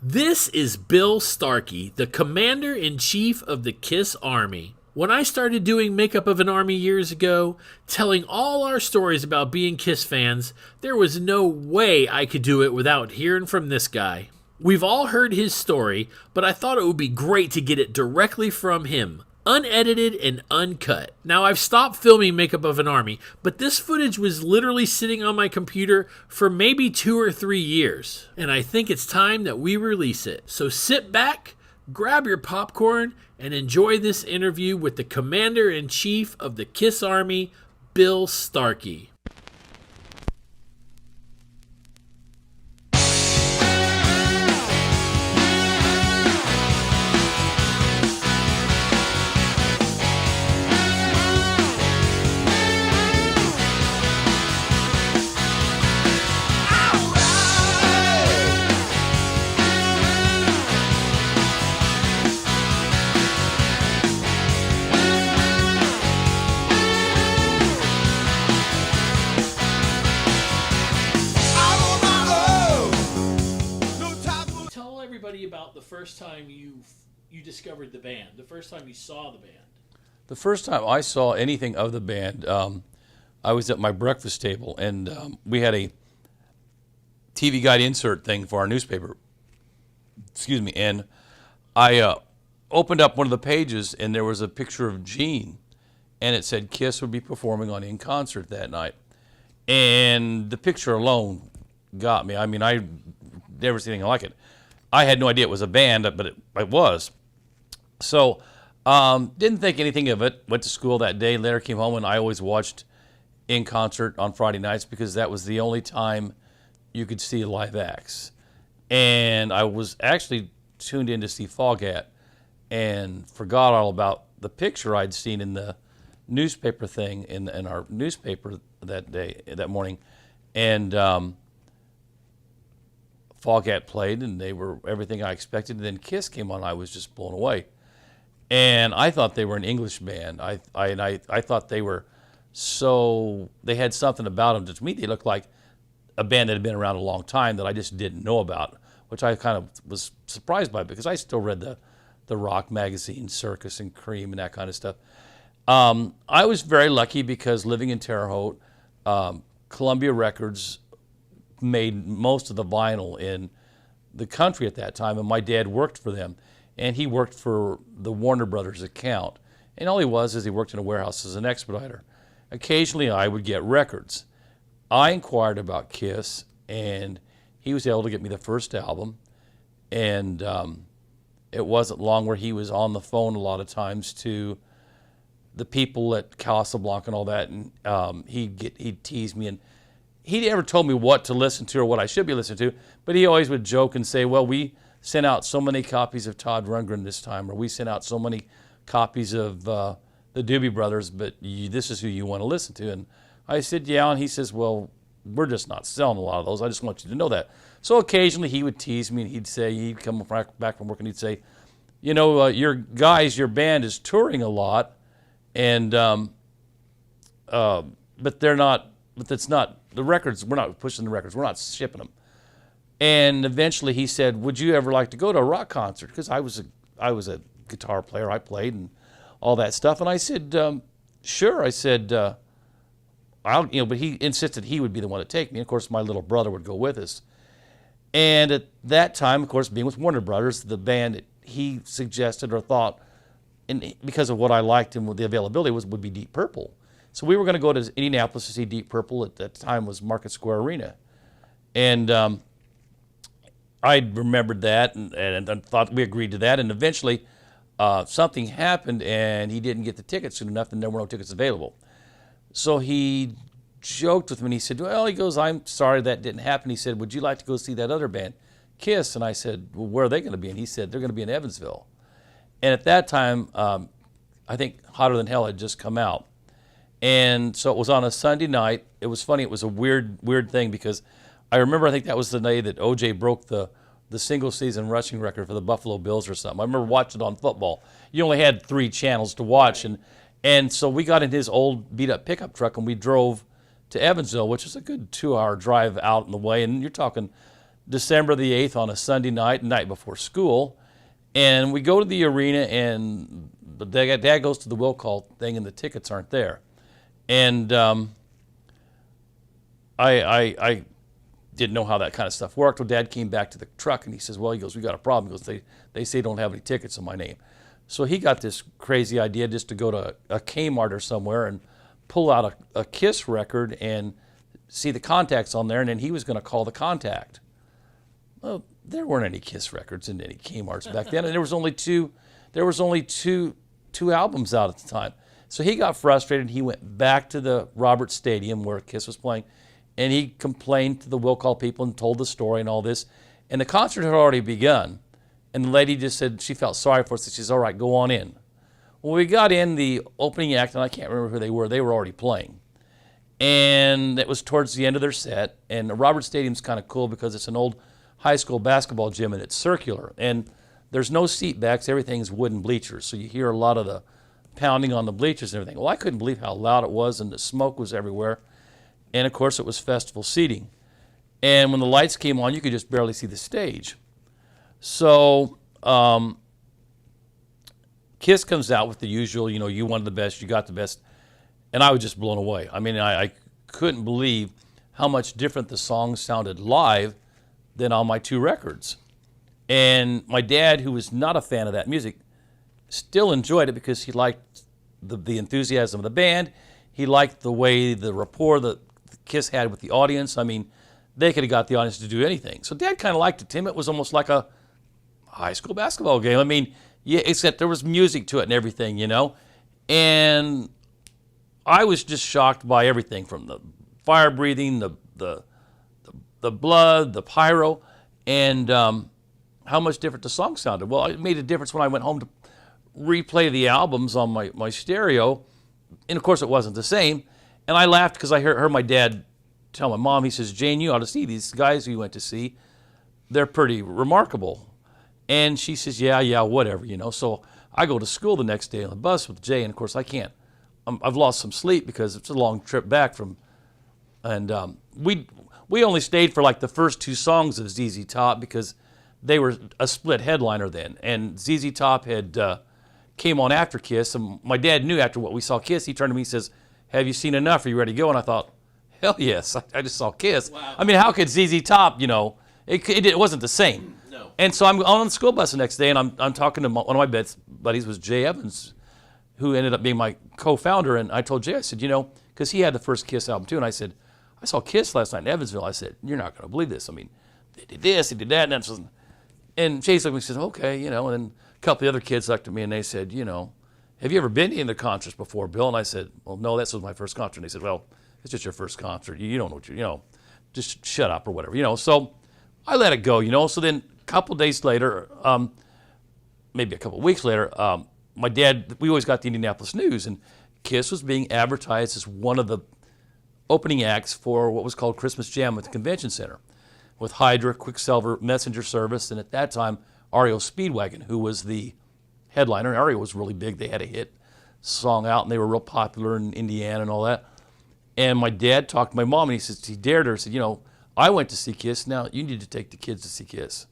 This is Bill Starkey, the Commander-in-Chief of the KISS Army. When I started doing Makeup of an Army years ago, telling all our stories about being KISS fans, there was no way I could do it without hearing from this guy. We've all heard his story, but I thought it would be great to get it directly from him, unedited and uncut. Now, I've stopped filming Makeup of an Army, but this footage was literally sitting on my computer for maybe 2 or 3 years, and I think it's time that we release it. So sit back, grab your popcorn, and enjoy this interview with the Commander-in-Chief of the KISS Army, Bill Starkey. About the first time you discovered the band, the first time you saw the band. The first time I saw anything of the band, I was at my breakfast table, and we had a TV Guide insert thing for our newspaper. Excuse me. And I opened up one of the pages, and there was a picture of Gene, and it said KISS would be performing on In Concert that night. And the picture alone got me. I mean, I never seen anything like it. I had no idea it was a band, but it was. So didn't think anything of it. Went to school that day. Later came home, and I always watched In Concert on Friday nights because that was the only time you could see live acts. And I was actually tuned in to see Foghat and forgot all about the picture I'd seen in the newspaper thing in our newspaper that morning. And Foghat played, and they were everything I expected. And then KISS came on. I was just blown away, and I thought they were an English band. I thought they were they had something about them. To me, they looked like a band that had been around a long time that I just didn't know about, which I kind of was surprised by because I still read the rock magazine, Circus and Cream, and that kind of stuff. I was very lucky because living in Terre Haute, Columbia Records made most of the vinyl in the country at that time, and my dad worked for them, and he worked for the Warner Brothers account, and all he was is he worked in a warehouse as an expediter. Occasionally I would get records. I inquired about KISS, and he was able to get me the first album, and it wasn't long where he was on the phone a lot of times to the people at Casablanca and all that, and he'd tease me, and he never told me what to listen to or what I should be listening to, but he always would joke and say, well, we sent out so many copies of Todd Rundgren this time, or we sent out so many copies of the Doobie Brothers, but this is who you want to listen to. And I said, yeah, and he says, well, we're just not selling a lot of those. I just want you to know that. So occasionally he would tease me, and he'd come back from work, and he'd say, you know, your band is touring a lot, and but it's not, the records, we're not pushing the records, we're not shipping them. And eventually he said, would you ever like to go to a rock concert? Because I was a guitar player, I played and all that stuff. And I said, sure. I said, but he insisted he would be the one to take me. And of course, my little brother would go with us. And at that time, of course, being with Warner Brothers, the band he suggested or thought, and because of what I liked and what the availability would be Deep Purple. So we were going to go to Indianapolis to see Deep Purple. At that time was Market Square Arena. And I remembered that and thought we agreed to that. And eventually something happened, and he didn't get the tickets soon enough, and there were no tickets available. So he joked with me, and he said, well, he goes, I'm sorry that didn't happen. He said, would you like to go see that other band, KISS? And I said, well, where are they going to be? And he said, they're going to be in Evansville. And at that time, I think Hotter Than Hell had just come out. And so it was on a Sunday night. It was funny. It was a weird thing because I remember, I think that was the day that O.J. broke the single season rushing record for the Buffalo Bills or something. I remember watching it on football. You only had 3 channels to watch. And so we got in his old beat up pickup truck and we drove to Evansville, which is a good 2-hour drive out in the way. And you're talking December the 8th on a Sunday night before school. And we go to the arena, and Dad goes to the will call thing, and the tickets aren't there. And I didn't know how that kind of stuff worked. Well, Dad came back to the truck, and he says, well, he goes, we got a problem. He goes, they say don't have any tickets in my name. So he got this crazy idea just to go to a Kmart or somewhere and pull out a Kiss record and see the contacts on there, and then he was going to call the contact. Well, there weren't any Kiss records in any Kmart's back then, and there was only two albums out at the time. So he got frustrated. He went back to the Roberts Stadium where Kiss was playing, and he complained to the will call people and told the story and all this. And the concert had already begun, and the lady just said she felt sorry for us. She says, all right, go on in. Well, we got in, the opening act, and I can't remember who they were. They were already playing. And it was towards the end of their set, and the Roberts Stadium's kind of cool because it's an old high school basketball gym, and it's circular. And there's no seat backs. Everything's wooden bleachers, so you hear a lot of the pounding on the bleachers and everything. Well, I couldn't believe how loud it was, and the smoke was everywhere. And, of course, it was festival seating. And when the lights came on, you could just barely see the stage. So Kiss comes out with the usual, you wanted the best, you got the best. And I was just blown away. I mean, I couldn't believe how much different the songs sounded live than on my two records. And my dad, who was not a fan of that music, still enjoyed it because he liked the enthusiasm of the band. He liked the way, the rapport that Kiss had with the audience. I mean, they could have got the audience to do anything. So Dad kind of liked it, Tim. It was almost like a high school basketball game. I mean, yeah, except there was music to it and everything, And I was just shocked by everything from the fire breathing, the blood, the pyro, and how much different the song sounded. Well, it made a difference when I went home to replay the albums on my stereo, and of course it wasn't the same. And I laughed because I heard my dad tell my mom, he says, Jane, you ought to see these guys you went to see. They're pretty remarkable. And she says, yeah, whatever, So I go to school the next day on the bus with Jay, and of course I can't. I've lost some sleep because it's a long trip back from, and we only stayed for like the first two songs of ZZ Top because they were a split headliner then, and ZZ Top had came on after Kiss, and my dad knew after what we saw Kiss, he turned to me and says, have you seen enough? Are you ready to go? And I thought, hell yes, I just saw Kiss. Wow. I mean, how could ZZ Top, it wasn't the same. No. And so I'm on the school bus the next day, and I'm talking to one of my buddies was Jay Evans, who ended up being my co-founder, and I told Jay, I said, because he had the first Kiss album too, and I said, I saw Kiss last night in Evansville. I said, you're not going to believe this. I mean, they did this, they did that, and Jay looked at me and said, okay, and then a couple of the other kids looked at me and they said, have you ever been to any of the concerts before, Bill? And I said, well, no, this was my first concert. And they said, well, it's just your first concert. You don't know what just shut up or whatever, So I let it go, So then a couple of days later, maybe a couple of weeks later, my dad, we always got the Indianapolis News, and Kiss was being advertised as one of the opening acts for what was called Christmas Jam at the Convention Center with Hydra, Quicksilver, Messenger Service, and at that time, REO Speedwagon, who was the headliner. REO was really big. They had a hit song out, and they were real popular in Indiana and all that. And my dad talked to my mom, and he dared her, said, I went to see Kiss. Now you need to take the kids to see Kiss.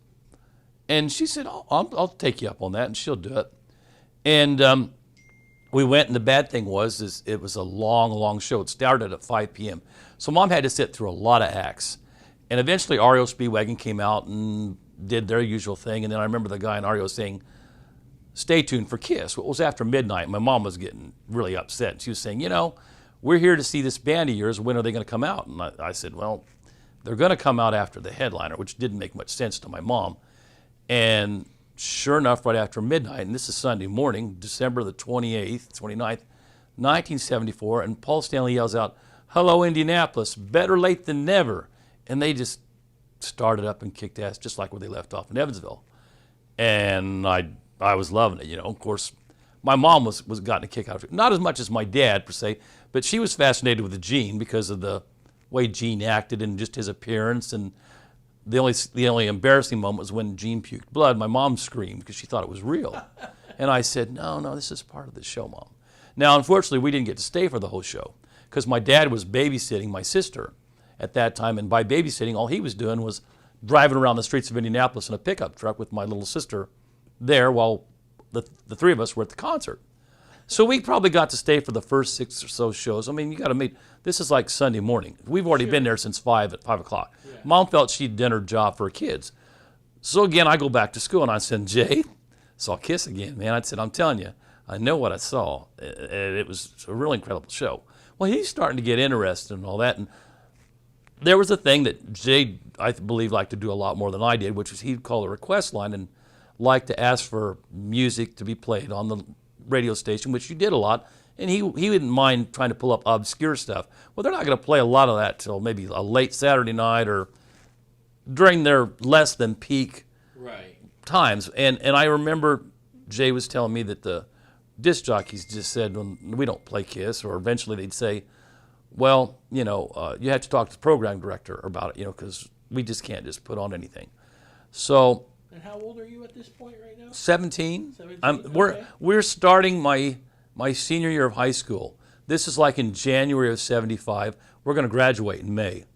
And she said, I'll take you up on that, and she'll do it. And we went, and the bad thing was it was a long, long show. It started at 5 p.m. So Mom had to sit through a lot of acts. And eventually REO Speedwagon came out and did their usual thing. And then I remember the guy in REO saying, stay tuned for Kiss. Well, it was after midnight. My mom was getting really upset. She was saying, we're here to see this band of yours. When are they going to come out? And I said, well, they're going to come out after the headliner, which didn't make much sense to my mom. And sure enough, right after midnight, and this is Sunday morning, December the 29th, 1974, and Paul Stanley yells out, hello, Indianapolis, better late than never. And they just started up and kicked ass just like where they left off in Evansville. And I was loving it, Of course, my mom was gotten a kick out of it. Not as much as my dad, per se, but she was fascinated with Gene because of the way Gene acted and just his appearance. And the only embarrassing moment was when Gene puked blood. My mom screamed because she thought it was real. And I said, no, this is part of the show, Mom. Now, unfortunately, we didn't get to stay for the whole show because my dad was babysitting my sister at that time. And by babysitting, all he was doing was driving around the streets of Indianapolis in a pickup truck with my little sister there while the three of us were at the concert. So we probably got to stay for the first 6 or so shows. I mean, you got to meet. This is like Sunday morning. We've already been there since 5 o'clock. Yeah. Mom felt she'd done her job for her kids. So again, I go back to school and I said, Jay, saw Kiss again, man. I said, I'm telling you, I know what I saw. And it was a really incredible show. Well, he's starting to get interested in all that. And there was a thing that Jay, I believe, liked to do a lot more than I did, which was he'd call a request line and like to ask for music to be played on the radio station, which you did a lot, and he didn't mind trying to pull up obscure stuff. Well, they're not going to play a lot of that till maybe a late Saturday night or during their less than peak times. And I remember Jay was telling me that the disc jockeys just said, well, we don't play Kiss, or eventually they'd say, well, you have to talk to the program director about it, because we just can't just put on anything. So. And how old are you at this point right now? 17. 17? We're starting my senior year of high school. This is like in January of 75. We're going to graduate in May.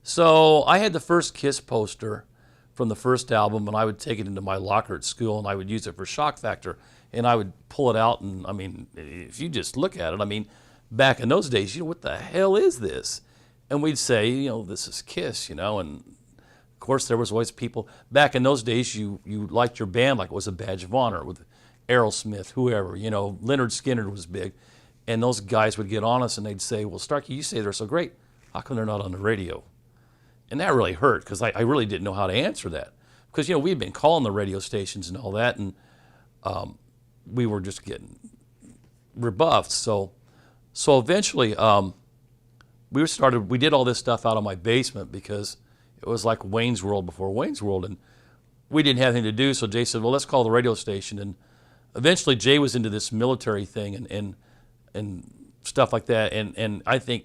So I had the first Kiss poster from the first album, and I would take it into my locker at school, and I would use it for shock factor. And I would pull it out, and, I mean, if you just look at it, I mean, back in those days, what the hell is this? And we'd say, this is Kiss, and of course, there was always people back in those days. You liked your band like it was a badge of honor with Aerosmith, whoever. Leonard Skinner was big, and those guys would get on us and they'd say, "Well, Starkey, you say they're so great. How come they're not on the radio?" And that really hurt because I really didn't know how to answer that because we'd been calling the radio stations and all that, and we were just getting rebuffed. So eventually we did all this stuff out of my basement because it was like Wayne's World before Wayne's World, and we didn't have anything to do, so Jay said, well, let's call the radio station. And eventually Jay was into this military thing and stuff like that, and I think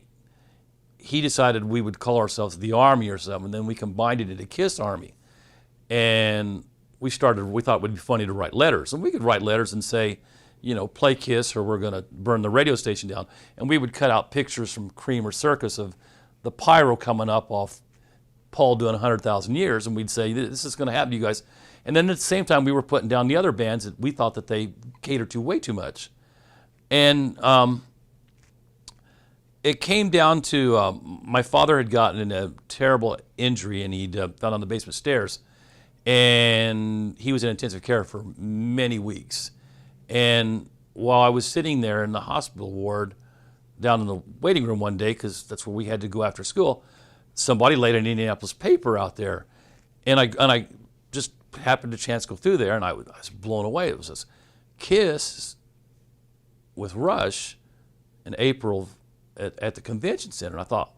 he decided we would call ourselves the Army or something, and then we combined it into Kiss Army. And we thought it would be funny to write letters, and we could write letters and say, play Kiss or we're going to burn the radio station down. And we would cut out pictures from Cream or Circus of the pyro coming up off Paul doing 100,000 years, and we'd say, this is going to happen to you guys. And then at the same time, we were putting down the other bands that we thought that they catered to way too much. And it came down to my father had gotten in a terrible injury, and he'd fell on the basement stairs. And he was in intensive care for many weeks. And while I was sitting there in the hospital ward down in the waiting room one day, because that's where we had to go after school, somebody laid an Indianapolis paper out there, and I just happened to chance go through there, and I was blown away. It was this Kiss with Rush in April at the convention center. And I thought,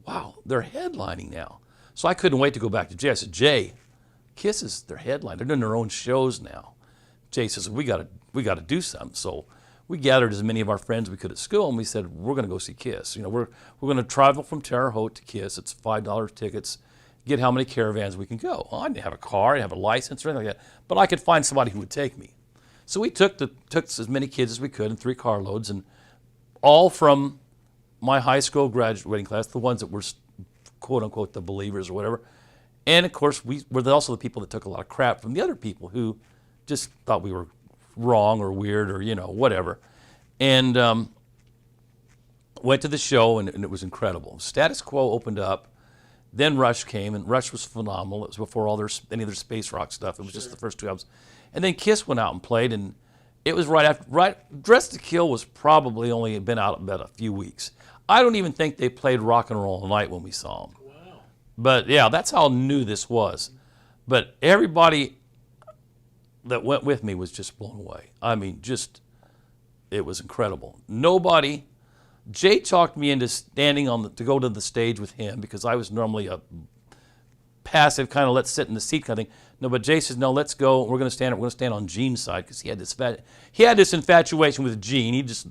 wow, they're headlining now. So I couldn't wait to go back to Jay. I said, Jay, Kiss is their headline. They're doing their own shows now. Jay says, we got to do something. So we gathered as many of our friends we could at school, and we said, we're going to go see Kiss. We're going to travel from Terre Haute to Kiss. It's $5 tickets. Get how many caravans we can go. Well, I didn't have a car, I didn't have a license or anything like that, but I could find somebody who would take me. So we took as many kids as we could in 3 carloads, and all from my high school graduating class, the ones that were quote unquote the believers or whatever. And of course, we were also the people that took a lot of crap from the other people who just thought we were wrong or weird or whatever. And went to the show, and it was incredible. Status Quo opened up, then Rush came, and Rush was phenomenal. It was before any of their space rock stuff. It was just the first 2 albums. And then Kiss went out and played, and it was right after. Dressed to Kill was probably only been out about a few weeks. I don't even think they played Rock and Roll All Night when we saw them. Wow. But yeah, that's how new this was. But everybody that went with me was just blown away. I mean, it was incredible. Jay talked me into standing to go to the stage with him because I was normally a passive kind of let's sit in the seat kind of thing. No, but Jay says, no, let's go. We're going to stand on Gene's side because he had this infatuation with Gene. He just,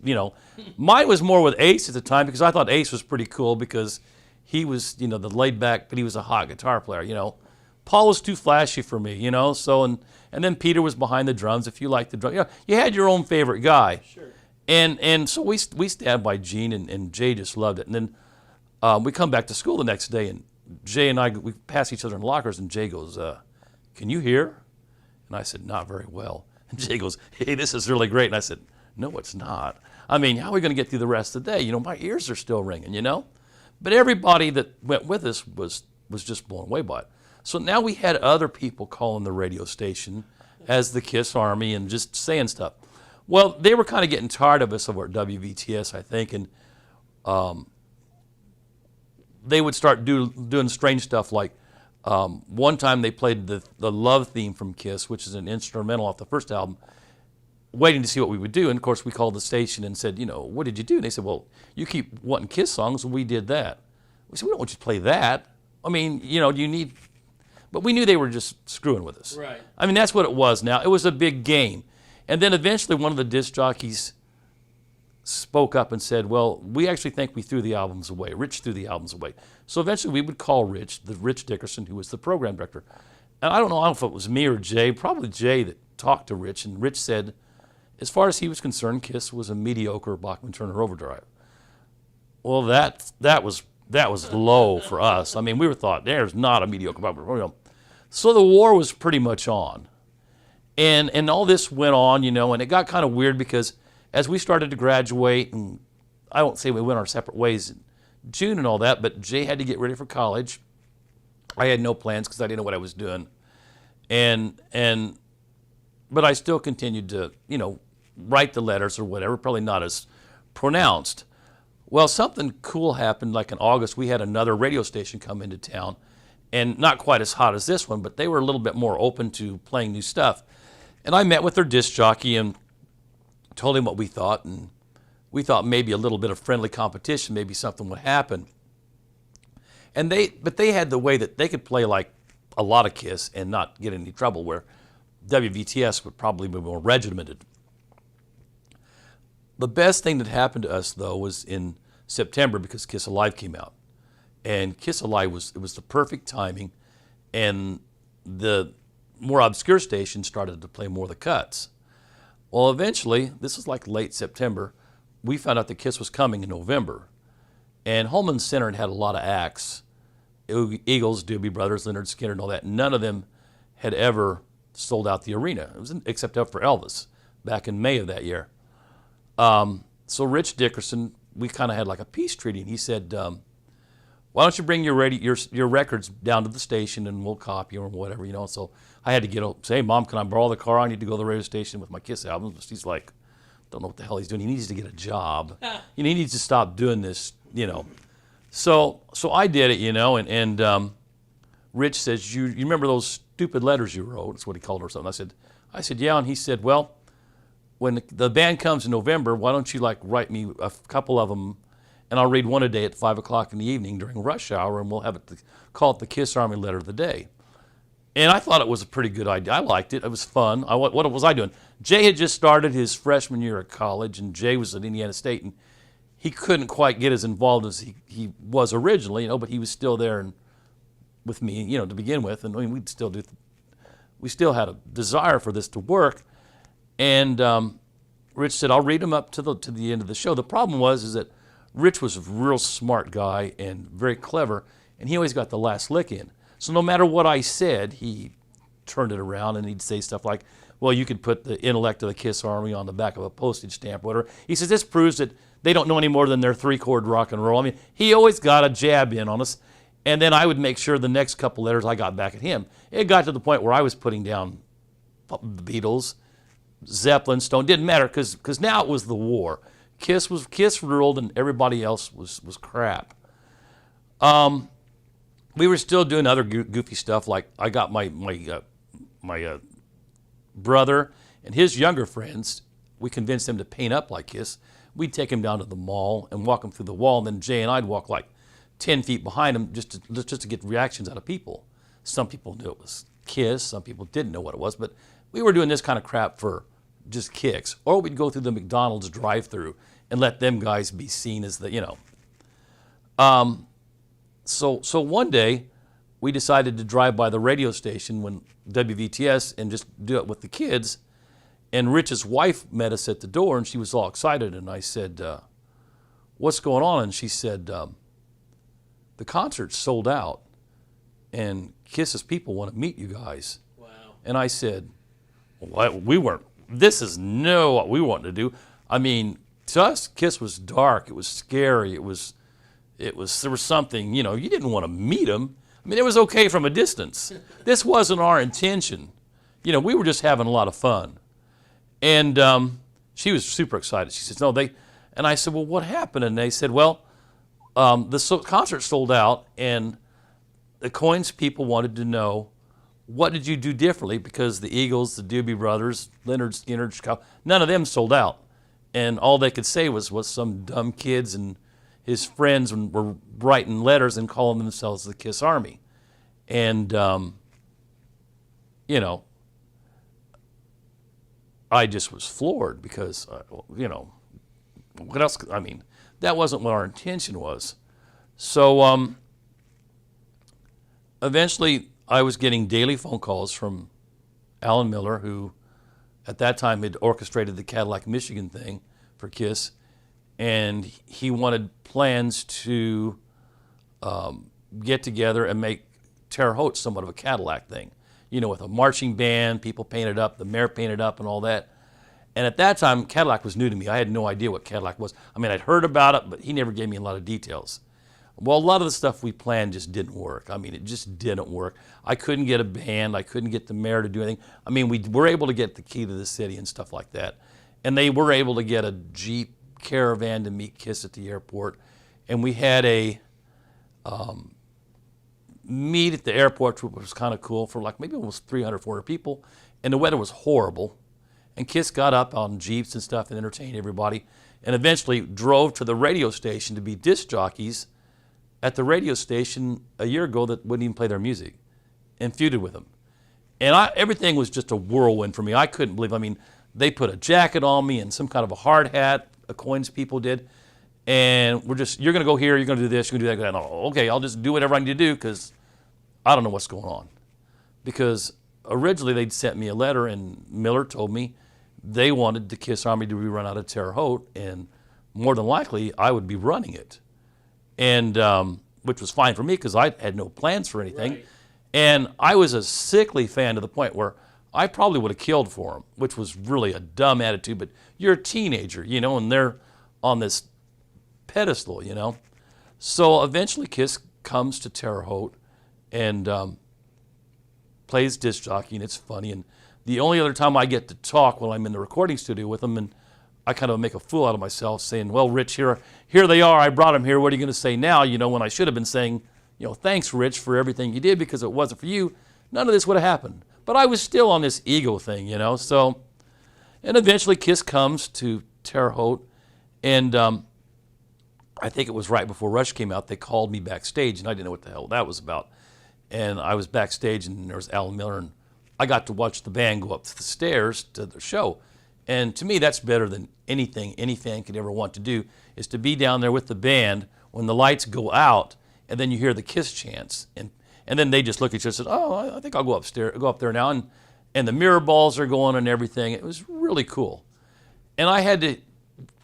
mine was more with Ace at the time because I thought Ace was pretty cool because he was, the laid back, but he was a hot guitar player, Paul was too flashy for me, so, and then Peter was behind the drums. If you liked the drums, you had your own favorite guy. Sure. And so we stand by Gene, and Jay just loved it. And then we come back to school the next day, and Jay and I, we pass each other in lockers, and Jay goes, "Can you hear?" And I said, "Not very well." And Jay goes, "Hey, this is really great." And I said, "No, it's not. I mean, how are we going to get through the rest of the day? You know, my ears are still ringing, you know?" But everybody that went with us was just blown away by it. So now we had other people calling the radio station as the KISS Army and just saying stuff. Well, they were kind of getting tired of us over at WVTS, I think, and they would start doing strange stuff like one time they played the Love theme from KISS, which is an instrumental off the first album, waiting to see what we would do. And, of course, we called the station and said, you know, "What did you do?" And they said, "Well, you keep wanting KISS songs, and we did that." We said, "We don't want you to play that. I mean, you know, you need..." But we knew they were just screwing with us. Right. I mean, that's what it was now. It was a big game. And then eventually one of the disc jockeys spoke up and said, "Well, we actually think we threw the albums away. Rich threw the albums away." So eventually we would call Rich Dickerson, who was the program director. And I don't know if it was me or Jay, probably Jay, that talked to Rich. And Rich said, as far as he was concerned, KISS was a mediocre Bachman-Turner Overdrive. Well, that was low for us. I mean, we were thought, there's not a mediocre Bachman-Turner. So the war was pretty much on. And all this went on, you know, and it got kind of weird because as we started to graduate, and I won't say we went our separate ways in June and all that, but Jay had to get ready for college. I had no plans because I didn't know what I was doing. But I still continued to, you know, write the letters or whatever, probably not as pronounced. Well, something cool happened, like in August, we had another radio station come into town, and not quite as hot as this one, but they were a little bit more open to playing new stuff. And I met with their disc jockey and told him what we thought, and we thought maybe a little bit of friendly competition, maybe something would happen. But they had the way that they could play like a lot of KISS and not get in any trouble, where WVTS would probably be more regimented. The best thing that happened to us, though, was in September because Kiss Alive came out. And Kiss Alive it was the perfect timing, and the more obscure stations started to play more of the cuts. Well, eventually, this was like late September, we found out that Kiss was coming in November. And Holman Center had a lot of acts. Eagles, Doobie Brothers, Leonard Skinner, and all that. None of them had ever sold out the arena, except for Elvis, back in May of that year. So Rich Dickerson, we kind of had like a peace treaty, and he said, "Why don't you bring your records down to the station, and we'll copy them or whatever, you know?" So I had to say, "Hey, Mom, can I borrow the car? I need to go to the radio station with my KISS albums." She's like, "Don't know what the hell he's doing. He needs to get a job. You know, he needs to stop doing this, you know." So I did it, you know, and Rich says, you remember those stupid letters you wrote?" That's what he called her or something. I said, "Yeah," and he said, "Well, when the band comes in November, why don't you like write me a couple of them, and I'll read one a day at 5 o'clock in the evening during rush hour, and we'll have call it the KISS Army Letter of the Day." And I thought it was a pretty good idea. I liked it. It was fun. What was I doing? Jay had just started his freshman year at college, and Jay was at Indiana State, and he couldn't quite get as involved as he was originally, you know, but he was still there and with me, you know, to begin with. And I mean, we still had a desire for this to work. And Rich said, "I'll read them up to the end of the show." The problem is that Rich was a real smart guy and very clever, and he always got the last lick in. So no matter what I said, he turned it around, and he'd say stuff like, "Well, you could put the intellect of the KISS Army on the back of a postage stamp," or whatever. He says, "This proves that they don't know any more than their 3-chord rock and roll." I mean, he always got a jab in on us, and then I would make sure the next couple letters I got back at him. It got to the point where I was putting down the Beatles, Zeppelin, Stone, didn't matter, because now it was the war. Kiss ruled, and everybody else was crap. We were still doing other goofy stuff, like I got my brother and his younger friends, we convinced them to paint up like Kiss. We'd take him down to the mall and walk him through the wall, and then Jay and I'd walk like 10 feet behind him just to get reactions out of people. Some people knew it was Kiss, some people didn't know what it was, but we were doing this kind of crap for just kicks. Or we'd go through the McDonald's drive-thru and let them guys be seen as the, you know. So one day, we decided to drive by the radio station when WVTS and just do it with the kids. And Rich's wife met us at the door, and she was all excited. And I said, "What's going on?" And she said, "The concert's sold out." and Kiss's people want to meet you guys. Wow. And I said, what? We weren't, this is no what we wanted to do. I mean, to us, Kiss was dark. It was scary. There was something, you didn't want to meet them. I mean, it was okay from a distance. This wasn't our intention. We were just having a lot of fun. And she was super excited. She says, no, and I said, well, what happened? And they said, well, the concert sold out, and the Coins people wanted to know, what did you do differently? Because the Eagles, the Doobie Brothers, Leonard Skinner, Chicago, none of them sold out. And all they could say was some dumb kids and his friends were writing letters and calling themselves the Kiss Army. And, I just was floored because, what else? I mean, that wasn't what our intention was. So eventually I was getting daily phone calls from Alan Miller, who at that time had orchestrated the Cadillac, Michigan thing for Kiss. And he wanted plans to get together and make Terre Haute somewhat of a Cadillac thing. With a marching band, people painted up, the mayor painted up and all that. And at that time, Cadillac was new to me. I had no idea what Cadillac was. I mean, I'd heard about it, but he never gave me a lot of details. Well, a lot of the stuff we planned just didn't work. I mean, it just didn't work. I couldn't get a band. I couldn't get the mayor to do anything. I mean, we were able to get the key to the city and stuff like that. And they were able to get a Jeep Caravan to meet Kiss at the airport. And we had a meet at the airport, which was kind of cool, for like maybe almost 300, 400 people. And the weather was horrible. And Kiss got up on Jeeps and stuff and entertained everybody, and eventually drove to the radio station to be disc jockeys at the radio station a year ago that wouldn't even play their music, and feuded with them. And everything was just a whirlwind for me. I couldn't believe, they put a jacket on me and some kind of a hard hat, the Coins people did, and you're going to go here, you're going to do this, you're going to do that. Oh, okay, I'll just do whatever I need to do because I don't know what's going on. Because originally they'd sent me a letter, and Miller told me they wanted the Kiss Army to be run out of Terre Haute, and more than likely I would be running it, and which was fine for me because I had no plans for anything. Right. And I was a sickly fan to the point where I probably would have killed for them, which was really a dumb attitude, but you're a teenager, and they're on this pedestal, So eventually Kiss comes to Terre Haute and plays disc jockey, and it's funny. And the only other time I get to talk when I'm in the recording studio with them, and I kind of make a fool out of myself saying, well, Rich, here they are. I brought them here. What are you going to say now? When I should have been saying, thanks, Rich, for everything you did, because if it wasn't for you, none of this would have happened. But I was still on this ego thing, So, and eventually Kiss comes to Terre Haute, and I think it was right before Rush came out, they called me backstage, and I didn't know what the hell that was about. And I was backstage, and there was Alan Miller, and I got to watch the band go up the stairs to the show. And to me, that's better than anything any fan could ever want to do, is to be down there with the band when the lights go out, and then you hear the Kiss chants. And then they just look at you and say, oh, I think I'll go up there now. And the mirror balls are going and everything. It was really cool. And I had to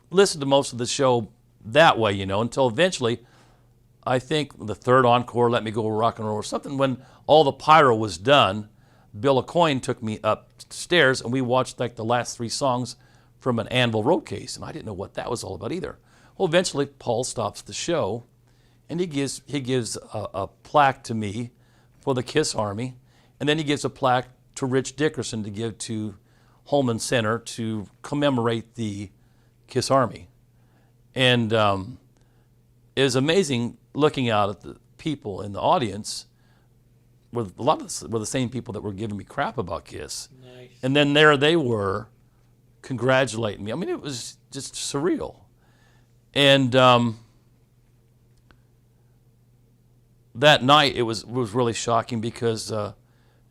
listen to most of the show that way, until eventually, I think the third encore, Let Me Go Rock and Roll or something, when all the pyro was done, Bill Aucoin took me upstairs, and we watched like the last 3 songs from an Anvil road case, and I didn't know what that was all about either. Well, eventually Paul stops the show, and he gives a plaque to me for the Kiss Army, and then he gives a plaque to Rich Dickerson to give to Holman Center to commemorate the Kiss Army. And it was amazing looking out at the people in the audience. A lot of them were the same people that were giving me crap about Kiss. Nice. And then there they were congratulating me. It was just surreal. And that night it was really shocking because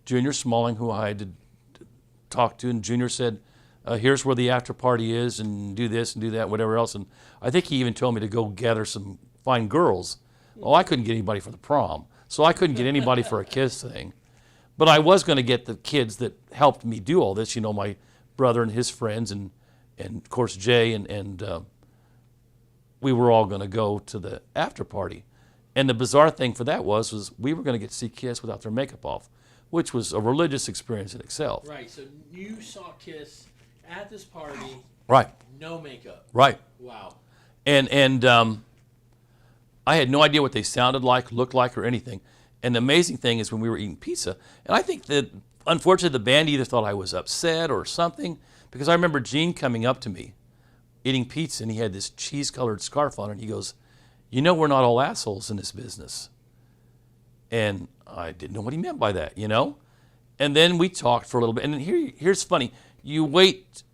Junior Smalling, who I had to talk to, and Junior said, here's where the after party is, and do this and do that, whatever else. And I think he even told me to go gather some fine girls. Oh, I couldn't get anybody for the prom. So I couldn't get anybody for a Kiss thing. But I was going to get the kids that helped me do all this, my brother and his friends, and of course Jay, and we were all going to go to the after party. And the bizarre thing for that was we were going to get to see Kiss without their makeup off, which was a religious experience in itself. Right. So you saw Kiss at this party. Right. No makeup. Right. Wow. And I had no idea what they sounded like, looked like, or anything. And the amazing thing is when we were eating pizza, and I think that unfortunately the band either thought I was upset or something, because I remember Gene coming up to me eating pizza, and he had this cheese-colored scarf on, and he goes, "You know we're not all assholes in this business." And I didn't know what he meant by that, you know? And then we talked for a little bit, and here's funny. You wait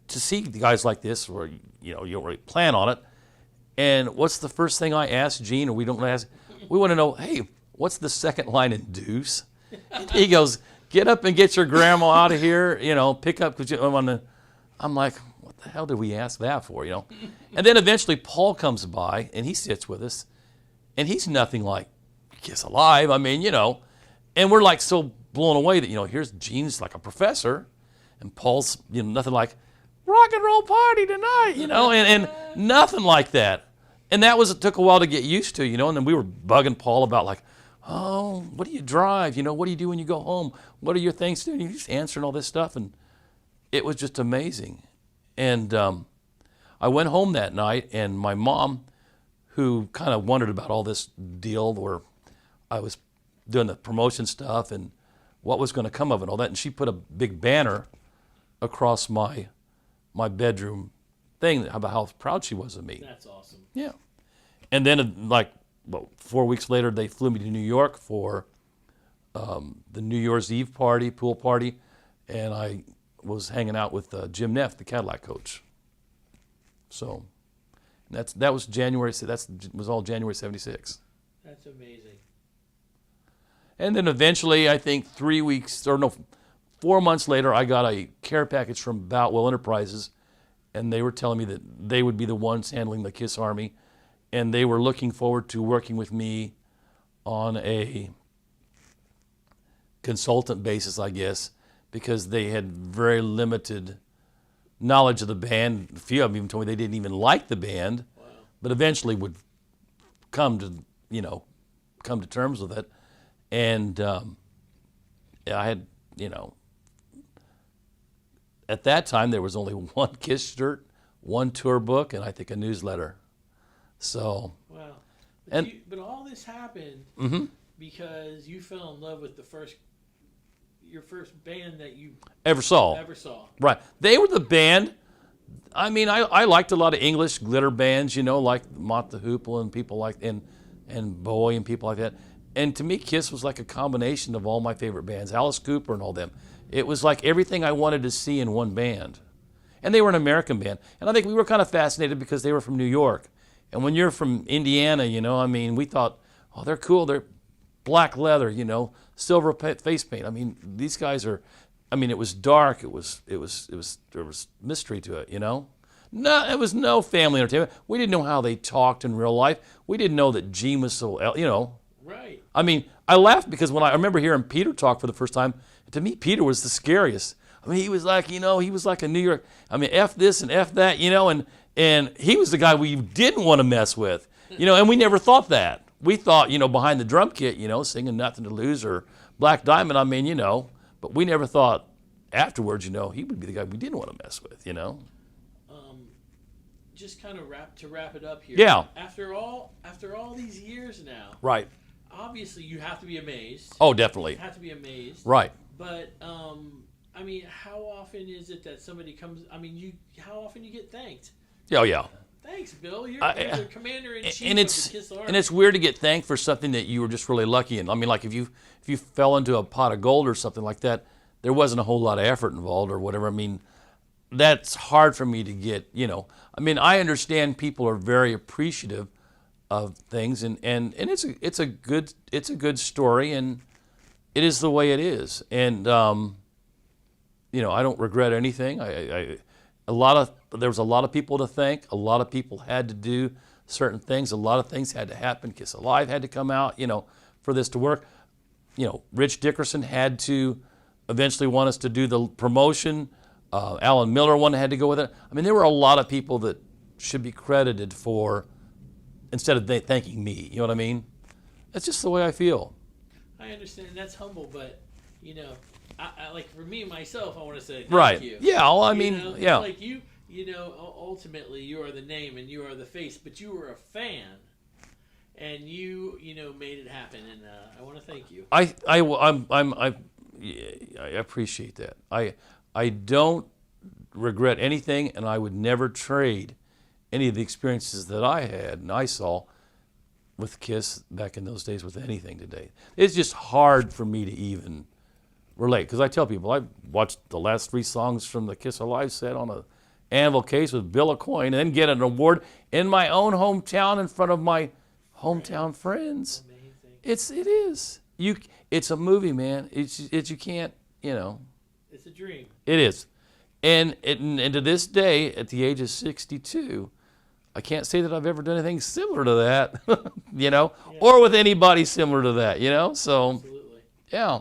to see guys like this, or you don't really plan on it. And what's the first thing I asked Gene, or we don't ask? We want to know, hey, what's the second line in Deuce? And he goes, "Get up and get your grandma out of here, pick up." I'm like, what the hell did we ask that for, And then eventually Paul comes by, and he sits with us, and he's nothing like Kiss Alive. And we're like so blown away that, here's Gene's like a professor, and Paul's, nothing like rock and roll party tonight, and nothing like that. And it took a while to get used to, and then we were bugging Paul about like, oh, what do you drive? What do you do when you go home? What are your things to do? And he's just answering all this stuff, and it was just amazing. And I went home that night, and my mom, who kind of wondered about all this deal where I was doing the promotion stuff and what was going to come of it and all that, and she put a big banner across my bedroom thing about how proud she was of me. That's awesome. Yeah. And then 4 weeks later, they flew me to New York for the New Year's Eve pool party, and I was hanging out with Jim Neff, the Cadillac coach. So that was January. That was all January '76. That's amazing. And then eventually, I think 4 months later, I got a care package from Boutwell Enterprises, and they were telling me that they would be the ones handling the Kiss Army, and they were looking forward to working with me on a consultant basis, I guess, because they had very limited knowledge of the band. A few of them even told me they didn't even like the band, wow, but eventually would come to terms with it. And I had, at that time there was only one Kiss shirt, one tour book, and I think a newsletter. So. Wow. But but all this happened because you fell in love with your first band that you ever saw. Right. They were the band. I mean, I liked a lot of English glitter bands, like Mott the Hoople and people like and Bowie and people like that. And to me, Kiss was like a combination of all my favorite bands, Alice Cooper and all them. It was like everything I wanted to see in one band. And they were an American band. And I think we were kind of fascinated because they were from New York. And when you're from Indiana, we thought, oh, they're cool. They're black leather, silver face paint. I mean, these guys are, it was dark. There was mystery to it, No, it was no family entertainment. We didn't know how they talked in real life. We didn't know that Gene was so, Right. I laughed because when I remember hearing Peter talk for the first time, to me, Peter was the scariest. He was like, he was like a New York, F this and F that, and he was the guy we didn't want to mess with, and we never thought that. We thought, behind the drum kit, singing Nothing to Lose or Black Diamond, but we never thought afterwards, he would be the guy we didn't want to mess with, Just kind of wrap it up here. Yeah. After all these years now. Right. Obviously, you have to be amazed. Oh, definitely. You have to be amazed. Right. But, how often is it that somebody comes, how often you get thanked? Oh, yeah. Thanks, Bill. You're the commander-in-chief of the Kiss Army. And it's weird to get thanked for something that you were just really lucky in. Like if you fell into a pot of gold or something like that, there wasn't a whole lot of effort involved or whatever. That's hard for me to get, I understand people are very appreciative of things, and it's a good story, and it is the way it is, and I don't regret anything. There was a lot of people to thank. A lot of people had to do certain things. A lot of things had to happen. Kiss Alive had to come out, for this to work. Rich Dickerson had to eventually want us to do the promotion. Alan Miller had to go with it. There were a lot of people that should be credited for instead of thanking me. You know what I mean? That's just the way I feel. I understand that's humble, but you know, I like for me myself, I want to say thank Right. you. Yeah. Well, I You mean, know? yeah. Like you know, ultimately you are the name and you are the face, but you were a fan, and you know made it happen, and I want to thank you. I appreciate that. I don't regret anything, and I would never trade any of the experiences that I had and I saw with Kiss back in those days with anything today. It's just hard for me to even relate, because I tell people I watched the last 3 songs from the Kiss Alive set on a anvil case with Bill Aucoin, and then get an award in my own hometown in front of my hometown friends. Amazing. It is. It's a movie, man. It's you can't, It's a dream. It is. And to this day, at the age of 62, I can't say that I've ever done anything similar to that, Yeah. or with anybody similar to that, So, Absolutely. yeah.